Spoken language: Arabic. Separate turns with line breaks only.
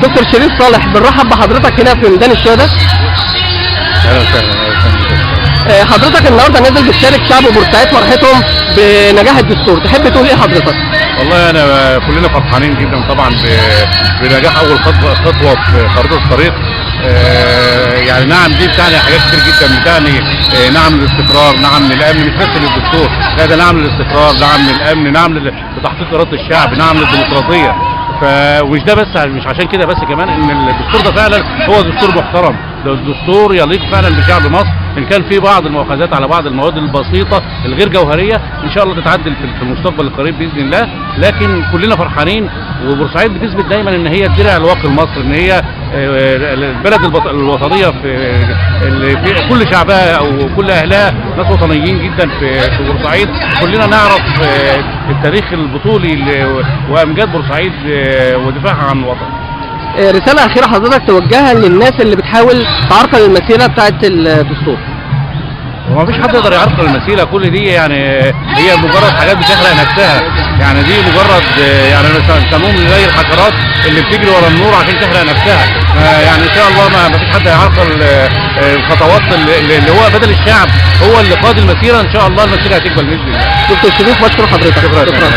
دكتور شريف صالح، بنرحب بحضرتك هنا في ميدان الشهداء.
اهلا وسهلا.
حضرتك النهارده نازل بتشارك شعب بورسعيد فرحتهم بنجاح الدستور، تحب تقول ايه حضرتك؟
والله انا كلنا فرحانين جدا طبعا بنجاح اول خطوه في خريطه الطريق. يعني نعم دي بتعني حاجات كتير جدا، بتعني نعم للاستقرار، نعم للامن، مش بس للدستور، لا ده نعم للاستقرار، نعم للامن، نعم لتحقيق اراده الشعب، نعم للديمقراطيه. فمش ده بس، مش عشان كده بس، كمان ان الدستور ده فعلا هو دستور محترم، ده الدستور يليق فعلا بشعب مصر. ان كان في بعض المؤاخذات على بعض المواد البسيطه الغير جوهريه ان شاء الله تتعدل في المستقبل القريب باذن الله، لكن كلنا فرحانين. وبورسعيد بتثبت دايما ان هي الدرع الواقي لمصر، ان هي البلد الوطنيه في كل شعبها او كل اهلها ناس وطنيين جدا في بورسعيد. كلنا نعرف التاريخ البطولي وامجاد بورسعيد ودفاعها عن الوطن.
رسالة أخيرة حضرتك توجهها للناس اللي بتحاول تعرقل المسيرة بتاعت الدستور.
وما فيش حد يقدر يعرقل المسيرة، كل دي يعني هي مجرد حاجات بتخلق نفسها، يعني دي مجرد يعني بيسموهم زي الحشرات اللي بتجري ورا النور عشان تخلق نفسها. يعني ان شاء الله ما فيش حد هيعرقل الخطوات اللي هو بدل الشعب هو اللي قاد المسيرة. ان شاء الله المسيرة هتكمل باذن الله.
دكتور شريف بشكر حضرتك.
شكرا.